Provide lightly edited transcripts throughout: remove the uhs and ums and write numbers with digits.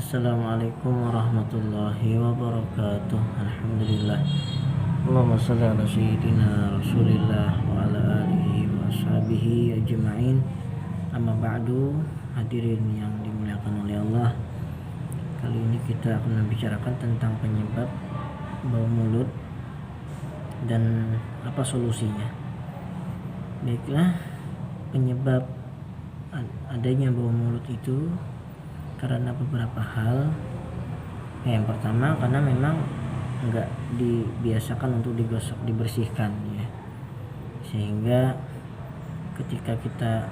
Assalamualaikum warahmatullahi wabarakatuh. Alhamdulillah. Allahumma shalli ala sayyidina Rasulillah wa ala alihi wa ashabihi ajma'in. Amma ba'du, hadirin yang dimuliakan oleh Allah. Kali ini kita akan membicarakan tentang penyebab bau mulut dan apa solusinya. Baiklah, penyebab adanya bau mulut itu karena beberapa hal. Yang pertama, karena memang enggak dibiasakan untuk digosok, dibersihkan ya, sehingga ketika kita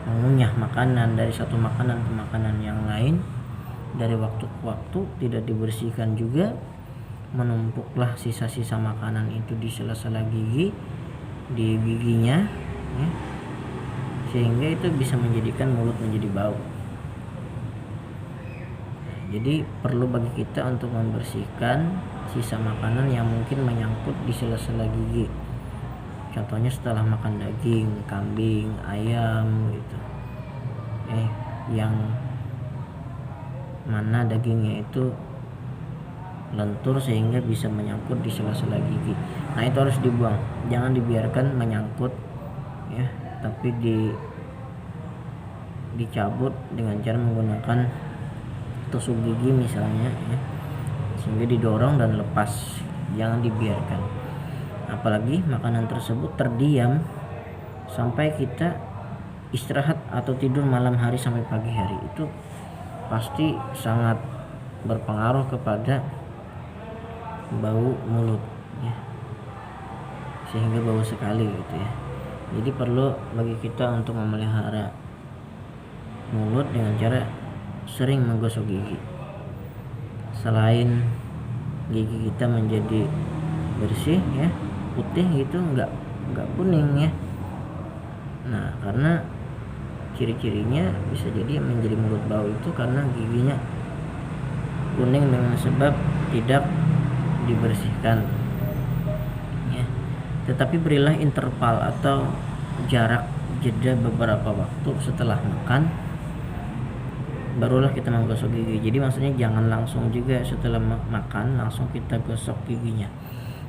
mengunyah makanan dari satu makanan ke makanan yang lain, dari waktu ke waktu tidak dibersihkan juga, menumpuklah sisa-sisa makanan itu di sela-sela gigi, di giginya ya, sehingga itu bisa menjadikan mulut menjadi bau. Jadi perlu bagi kita untuk membersihkan sisa makanan yang mungkin menyangkut di sela-sela gigi. Contohnya setelah makan daging, kambing, ayam gitu. Yang mana dagingnya itu lentur sehingga bisa menyangkut di sela-sela gigi. Nah, itu harus dibuang. Jangan dibiarkan menyangkut ya, tapi dicabut dengan cara menggunakan tusuk gigi misalnya ya, sehingga didorong dan lepas, jangan dibiarkan. Apalagi makanan tersebut terdiam sampai kita istirahat atau tidur malam hari sampai pagi hari, itu pasti sangat berpengaruh kepada bau mulut ya, sehingga bau sekali gitu ya. Jadi perlu bagi kita untuk memelihara mulut dengan cara sering menggosok gigi. Selain gigi kita menjadi bersih ya, putih gitu, enggak kuning ya. Nah, karena ciri-cirinya bisa jadi menjadi mulut bau itu karena giginya kuning dengan sebab tidak dibersihkan ya. Tetapi berilah interval atau jarak jeda beberapa waktu setelah makan, barulah kita menggosok gigi. Jadi maksudnya jangan langsung juga setelah makan langsung kita gosok giginya,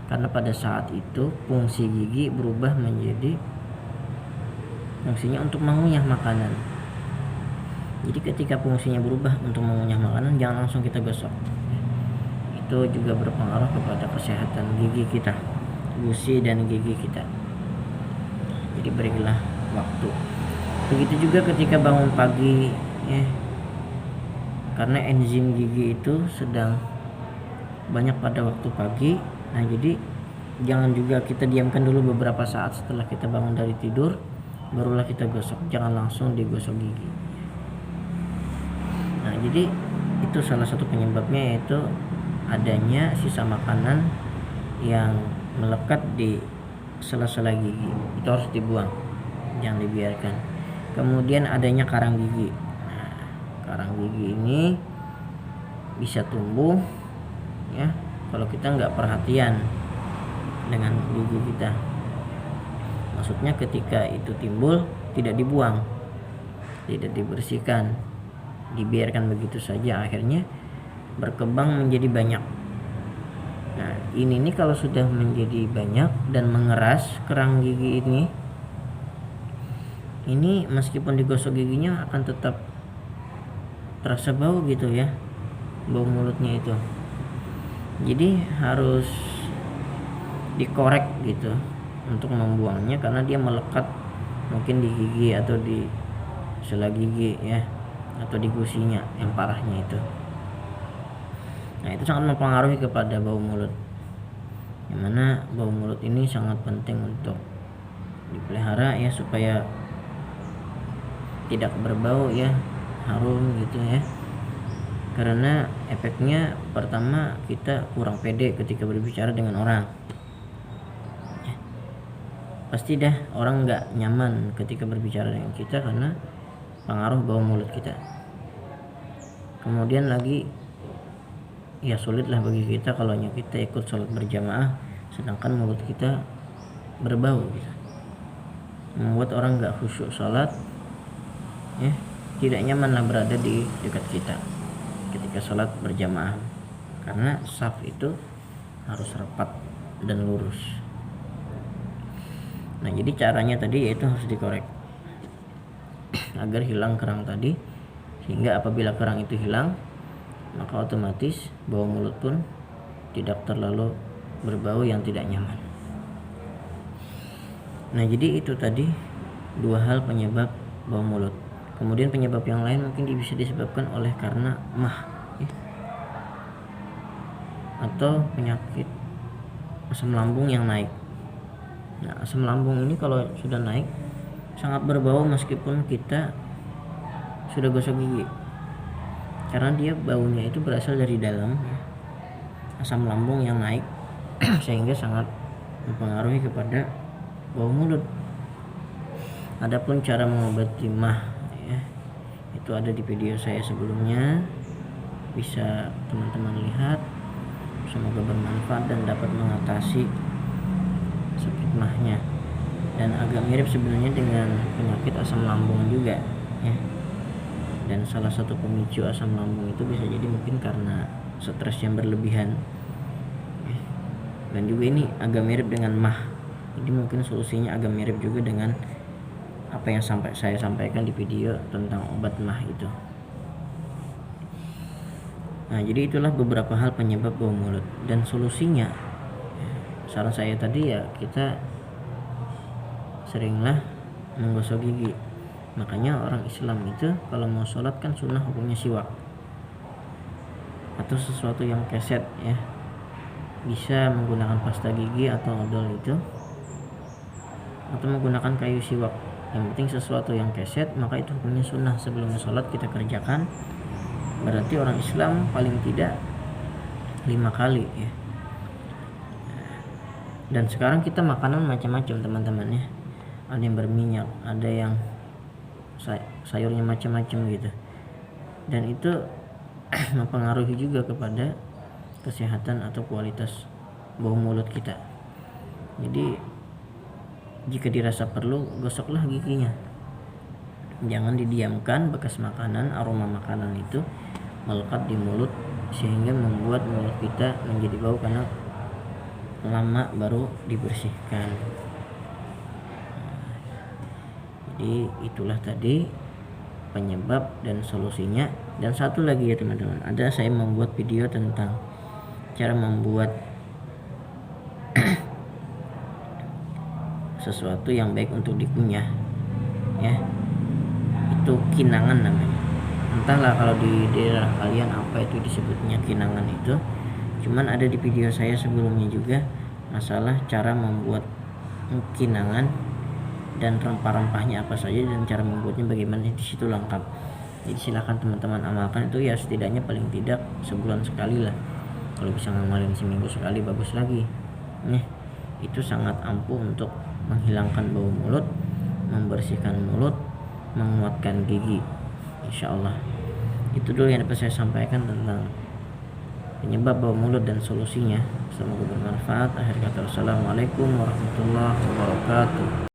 karena pada saat itu fungsi gigi berubah menjadi fungsinya untuk mengunyah makanan. Jadi ketika fungsinya berubah untuk mengunyah makanan, jangan langsung kita gosok. Itu juga berpengaruh kepada kesehatan gigi kita, gusi dan gigi kita. Jadi berilah waktu. Begitu juga ketika bangun pagi ya, karena enzim gigi itu sedang banyak pada waktu pagi. Nah, jadi jangan juga kita diamkan dulu beberapa saat setelah kita bangun dari tidur, barulah kita gosok. Jangan langsung digosok gigi. Nah, jadi itu salah satu penyebabnya, yaitu adanya sisa makanan yang melekat di sela-sela gigi. Itu harus dibuang, jangan dibiarkan. Kemudian adanya karang gigi. Karang gigi ini bisa tumbuh ya kalau kita nggak perhatian dengan gigi kita. Maksudnya ketika itu timbul tidak dibuang, tidak dibersihkan, dibiarkan begitu saja, akhirnya berkembang menjadi banyak. Nah, ini kalau sudah menjadi banyak dan mengeras kerang gigi ini meskipun digosok giginya akan tetap terasa bau gitu ya, bau mulutnya itu. Jadi harus dikorek gitu untuk membuangnya, karena dia melekat mungkin di gigi atau di sela gigi ya, atau di gusinya yang parahnya itu. Nah, itu sangat mempengaruhi kepada bau mulut, yang mana bau mulut ini sangat penting untuk dipelihara ya, supaya tidak berbau ya, harum gitu ya. Karena efeknya pertama, kita kurang pede ketika berbicara dengan orang ya. Pasti dah orang nggak nyaman ketika berbicara dengan kita karena pengaruh bau mulut kita. Kemudian lagi ya, sulitlah bagi kita kalau kita ikut sholat berjamaah sedangkan mulut kita berbau gitu, membuat orang nggak khusyuk sholat ya, tidak nyamanlah berada di dekat kita. ketika sholat berjamaah, karena saf itu harus rapat dan lurus. Nah, jadi caranya tadi yaitu harus dikorek agar hilang kerang tadi, sehingga apabila kerang itu hilang maka otomatis bau mulut pun tidak terlalu berbau yang tidak nyaman. Nah, jadi itu tadi dua hal penyebab bau mulut. Kemudian penyebab yang lain mungkin bisa disebabkan oleh karena mah ya, atau penyakit asam lambung yang naik. Nah, asam lambung ini kalau sudah naik sangat berbau meskipun kita sudah gosok gigi, karena dia baunya itu berasal dari dalam ya, asam lambung yang naik sehingga sangat mempengaruhi kepada bau mulut. Adapun cara mengobati mah ya, itu ada di video saya sebelumnya, bisa teman-teman lihat. Semoga bermanfaat dan dapat mengatasi sakit mahnya, dan agak mirip sebenarnya dengan penyakit asam lambung juga ya. Dan salah satu pemicu asam lambung itu bisa jadi mungkin karena stres yang berlebihan ya. Dan juga ini agak mirip dengan mah, jadi mungkin solusinya agak mirip juga dengan apa yang saya sampaikan di video tentang obat mah itu. Nah, jadi itulah beberapa hal penyebab bau mulut dan solusinya. Saran saya tadi ya, kita seringlah menggosok gigi. Makanya orang Islam itu kalau mau sholat kan sunnah hukumnya siwak atau sesuatu yang keset ya, bisa menggunakan pasta gigi atau odol itu, atau menggunakan kayu siwak. Yang penting sesuatu yang keset, maka itu hukumnya sunnah. Sebelum sholat kita kerjakan, berarti orang Islam paling tidak 5 kali ya. Dan sekarang kita makanan macam-macam teman-teman ya, ada yang berminyak, ada yang sayurnya macam-macam gitu, dan itu mempengaruhi juga kepada kesehatan atau kualitas bau mulut kita. Jadi jika dirasa perlu, gosoklah giginya, jangan didiamkan bekas makanan, aroma makanan itu melekat di mulut sehingga membuat mulut kita menjadi bau karena lama baru dibersihkan. Jadi itulah tadi penyebab dan solusinya. Dan satu lagi ya teman-teman, ada saya membuat video tentang cara membuat sesuatu yang baik untuk dikunyah ya, itu kinangan namanya. Entahlah kalau di daerah kalian apa itu disebutnya kinangan itu, cuman ada di video saya sebelumnya juga masalah cara membuat kinangan dan rempah-rempahnya apa saja dan cara membuatnya bagaimana, di situ lengkap. Jadi silakan teman-teman amalkan itu ya, setidaknya paling tidak sebulan sekali lah. Kalau bisa ngamalin seminggu sekali bagus lagi. Itu sangat ampuh untuk menghilangkan bau mulut, membersihkan mulut, menguatkan gigi. Insya Allah. Itu dulu yang dapat saya sampaikan tentang penyebab bau mulut dan solusinya. Semoga bermanfaat. Akhir kata, wassalamualaikum warahmatullahi wabarakatuh.